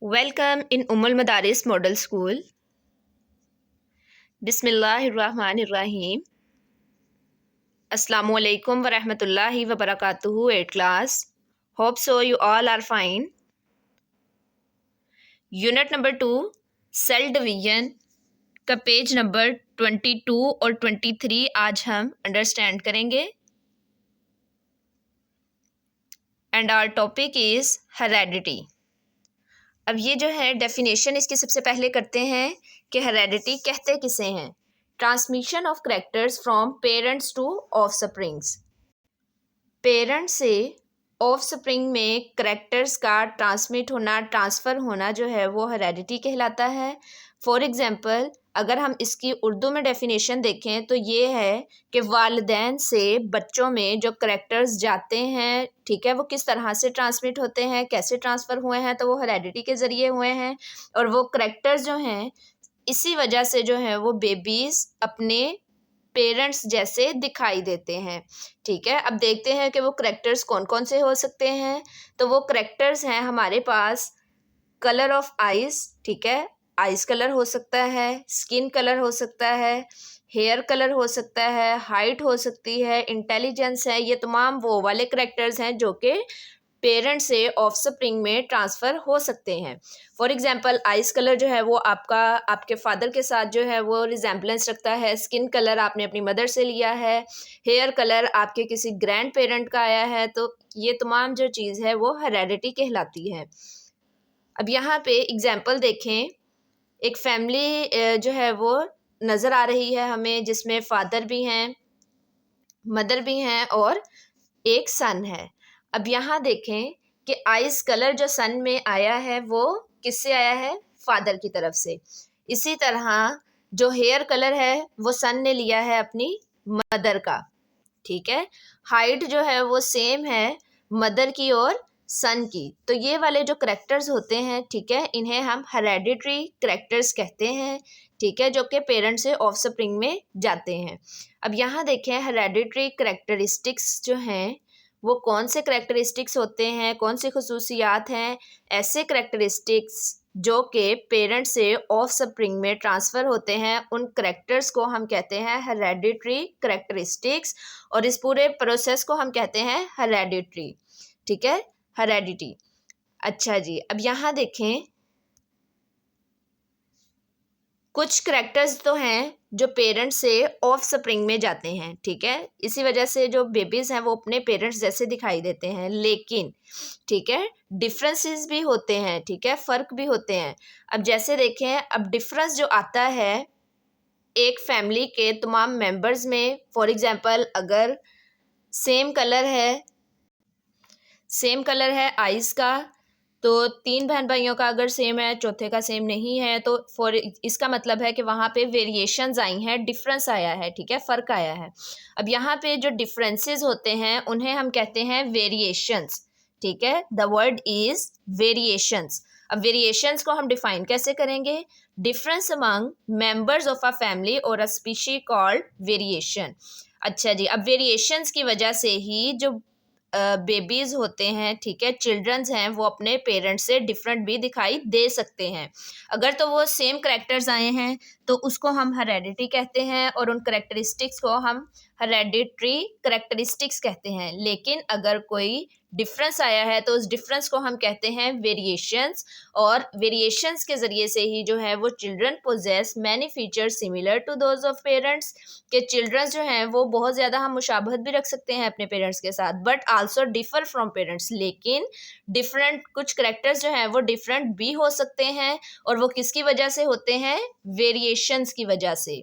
Welcome in Ummul Madaris Model School. Bismillahirrahmanirrahim. Assalamu alaikum wa rahmatullahi wa barakatuhu, 8th class. Hope so you all are fine. Unit number 2, Cell Division का page number 22 और 23 आज हम understand करेंगे. And our topic is heredity. अब ये जो है definition इसकी सबसे पहले करते हैं कि हेरेडिटी कहते किसे हैं. Transmission of characters from parents to offsprings. Parent से ऑफस्प्रिंग में करैक्टर्स का ट्रांसमिट होना, ट्रांसफ़र होना जो है वो हेरेडिटी कहलाता है. फॉर एग्ज़ाम्पल अगर हम इसकी उर्दू में डेफिनेशन देखें तो ये है कि वालिदैन से बच्चों में जो करैक्टर्स जाते हैं, ठीक है, वो किस तरह से ट्रांसमिट होते हैं, कैसे ट्रांसफ़र हुए हैं, तो वो हेरेडिटी के ज़रिए हुए हैं. और वो करैक्टर्स जो हैं इसी वजह से जो है वो बेबीज़ अपने पेरेंट्स जैसे दिखाई देते हैं. ठीक है, अब देखते हैं कि वो करैक्टर्स कौन कौन से हो सकते हैं. तो वो करैक्टर्स हैं हमारे पास कलर ऑफ आइज़, ठीक है, आइज़ कलर हो सकता है, स्किन कलर हो सकता है, हेयर कलर हो सकता है, हाइट हो सकती है, इंटेलिजेंस है. ये तमाम वो वाले करैक्टर्स हैं जो कि पेरेंट से ऑफस्प्रिंग में ट्रांसफ़र हो सकते हैं. फॉर एग्जांपल आइज़ कलर जो है वो आपके फादर के साथ जो है वो रिजेम्बलेंस रखता है. स्किन कलर आपने अपनी मदर से लिया है. हेयर कलर आपके किसी ग्रैंड पेरेंट का आया है. तो ये तमाम जो चीज़ है वो हेरेडिटी कहलाती है. अब यहाँ पे एग्जाम्पल देखें. एक फैमिली जो है वो नज़र आ रही है हमें, जिसमें फादर भी हैं, मदर भी हैं और एक सन है. अब यहाँ देखें कि आइज़ कलर जो सन में आया है वो किससे आया है, फादर की तरफ से. इसी तरह जो हेयर कलर है वो सन ने लिया है अपनी मदर का. ठीक है, हाइट जो है वो सेम है मदर की और सन की. तो ये वाले जो करैक्टर्स होते हैं, ठीक है, इन्हें हम हेरेडिटरी करैक्टर्स कहते हैं. ठीक है, जो कि पेरेंट से ऑफस्प्रिंग में जाते हैं. अब यहाँ देखें हेरेडिटरी करैक्टरिस्टिक्स जो हैं वो कौन से करैक्टरिस्टिक्स होते हैं, कौन सी खसूसियात हैं. ऐसे करैक्टरिस्टिक्स जो कि पेरेंट से ऑफस्प्रिंग में ट्रांसफ़र होते हैं, उन करैक्टर्स को हम कहते हैं हेरेडिटरी करैक्टरिस्टिक्स. और इस पूरे प्रोसेस को हम कहते हैं हेरेडिटरी. ठीक है, हेरेडिटी. अच्छा जी, अब यहाँ देखें कुछ करैक्टर्स तो हैं जो पेरेंट्स से ऑफस्प्रिंग में जाते हैं. ठीक है, इसी वजह से जो बेबीज़ हैं वो अपने पेरेंट्स जैसे दिखाई देते हैं. लेकिन ठीक है, डिफरेंसेस भी होते हैं. ठीक है, फ़र्क भी होते हैं. अब जैसे देखें, अब डिफरेंस जो आता है एक फैमिली के तमाम मेंबर्स में. फॉर एग्जांपल अगर सेम कलर है आइज़ का, तो 3 बहन भाइयों का अगर सेम है, चौथे का सेम नहीं है, तो इसका मतलब है कि वहाँ पे वेरिएशंस आई हैं, डिफरेंस आया है. ठीक है, फ़र्क आया है. अब यहाँ पे जो डिफरेंसेस होते हैं उन्हें हम कहते हैं वेरिएशंस. ठीक है, द वर्ड इज़ वेरिएशंस. अब वेरिएशंस को हम डिफाइन कैसे करेंगे. Difference among members of a family और अ स्पीशी कॉल्ड वेरिएशन. अच्छा जी, अब वेरिएशंस की वजह से ही जो बेबीज़ होते हैं, ठीक है, चिल्ड्रंस हैं, वो अपने पेरेंट्स से डिफरेंट भी दिखाई दे सकते हैं. अगर तो वो सेम करैक्टर्स आए हैं तो उसको हम हेरेडिटी कहते हैं और उन करैक्टरिस्टिक्स को हम हेरेडिटरी करैक्टरिस्टिक्स कहते हैं. लेकिन अगर कोई डिफरेंस आया है तो उस डिफरेंस को हम कहते हैं वेरिएशंस. और वेरिएशंस के ज़रिए से ही जो है वो children possess many features similar to those of parents. के चिल्ड्रंस जो हैं वो बहुत ज़्यादा हम मुशाबहत भी रख सकते हैं अपने पेरेंट्स के साथ, but also differ from parents. लेकिन डिफरेंट कुछ करैक्टर्स जो हैं वो डिफरेंट भी हो सकते हैं. और वो किसकी वजह से होते हैं, वेरिएशंस की वजह से.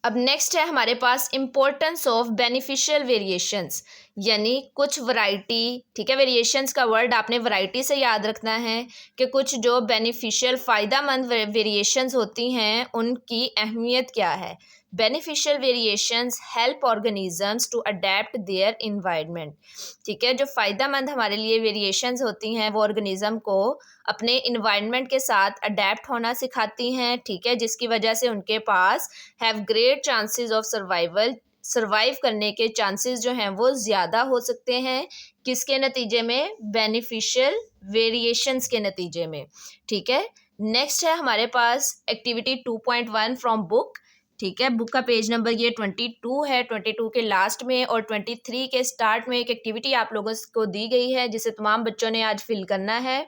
अब नेक्स्ट है हमारे पास इम्पोर्टेंस ऑफ बेनिफिशियल वेरिएशंस, यानी कुछ वैरायटी. ठीक है, वेरिएशंस का वर्ड आपने वैरायटी से याद रखना है कि कुछ जो बेनिफिशियल फ़ायदेमंद वेरिएशंस होती हैं उनकी अहमियत क्या है. Beneficial variations help organisms to adapt their environment. ठीक है, जो फ़ायदेमंद हमारे लिए वेरिएशंस होती हैं वो ऑर्गेनिज़म को अपने इन्वायरमेंट के साथ अडेप्ट होना सिखाती हैं. ठीक है, जिसकी वजह से उनके पास have great chances of survival survive करने के चांसेस जो हैं वो ज़्यादा हो सकते हैं। किसके नतीजे में? बेनिफिशियल वेरिएशंस के नतीजे में। ठीक है, नेक्स्ट है हमारे पास एक्टिविटी 2.1 फ्रॉम बुक। ठीक है, बुक का पेज नंबर ये 22 है, 22 के लास्ट में और 23 के स्टार्ट में एक एक्टिविटी आप लोगों को दी गई है जिसे तमाम बच्चों ने आज फिल करना है।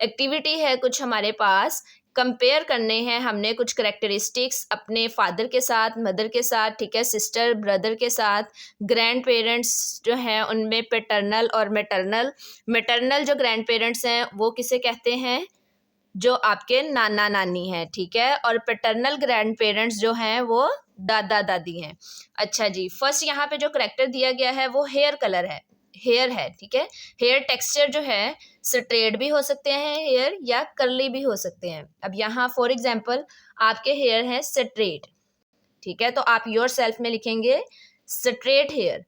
एक्टिविटी है कुछ हमारे पास कंपेयर करने हैं हमने कुछ करेक्टरिस्टिक्स अपने फादर के साथ, मदर के साथ, ठीक है, सिस्टर ब्रदर के साथ, ग्रैंड पेरेंट्स जो हैं उनमें पैटर्नल और मैटरनल। मैटरनल जो ग्रैंड पेरेंट्स हैं वो किसे कहते हैं? जो आपके नाना नानी हैं। ठीक है, और पैटर्नल ग्रैंड पेरेंट्स जो हैं वो दादा दादी हैं। अच्छा जी, फर्स्ट यहाँ पे जो करेक्टर दिया गया है वो हेयर कलर है, हेयर है। ठीक है, हेयर टेक्सचर जो है स्ट्रेट भी हो सकते हैं हेयर या कर्ली भी हो सकते हैं। अब यहाँ फॉर एग्जांपल आपके हेयर हैं स्ट्रेट। ठीक है, तो आप योर सेल्फ में लिखेंगे स्ट्रेट हेयर।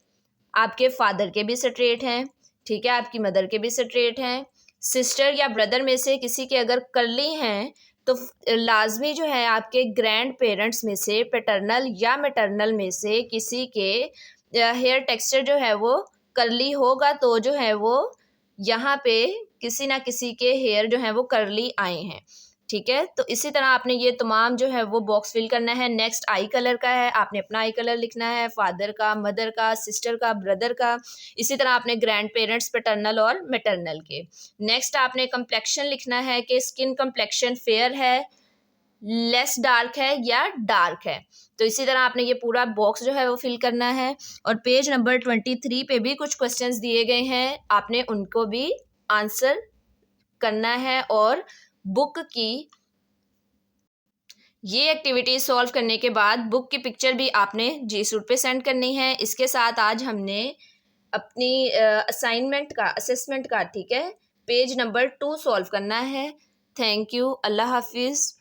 आपके फादर के भी स्ट्रेट हैं। ठीक है, आपकी मदर के भी स्ट्रेट हैं। सिस्टर या ब्रदर में से किसी के अगर कर्ली हैं तो लाजमी जो है आपके ग्रैंड पेरेंट्स में से पैटर्नल या मैटरनल में से किसी के हेयर टेक्सचर जो है वो कर्ली होगा, तो जो है वो यहाँ पे किसी ना किसी के हेयर जो है वो कर्ली आए हैं। ठीक है, तो इसी तरह आपने ये तमाम जो है वो बॉक्स फिल करना है। नेक्स्ट आई कलर का है, आपने अपना आई कलर लिखना है, फादर का, मदर का, सिस्टर का, ब्रदर का। इसी तरह आपने ग्रैंड पेरेंट्स पैटर्नल और मैटरनल के। नेक्स्ट आपने कंप्लेक्शन लिखना है कि स्किन कंप्लेक्शन फेयर है, लेस डार्क है या डार्क है। तो इसी तरह आपने ये पूरा बॉक्स जो है वो फिल करना है। और पेज नंबर 23 पे भी कुछ क्वेश्चंस दिए गए हैं, आपने उनको भी आंसर करना है। और बुक की ये एक्टिविटी सॉल्व करने के बाद बुक की पिक्चर भी आपने जी सूट पे सेंड करनी है। इसके साथ आज हमने अपनी असाइनमेंट का, असेसमेंट का, ठीक है, पेज नंबर 2 सॉल्व करना है। थैंक यू, अल्लाह हाफिज़।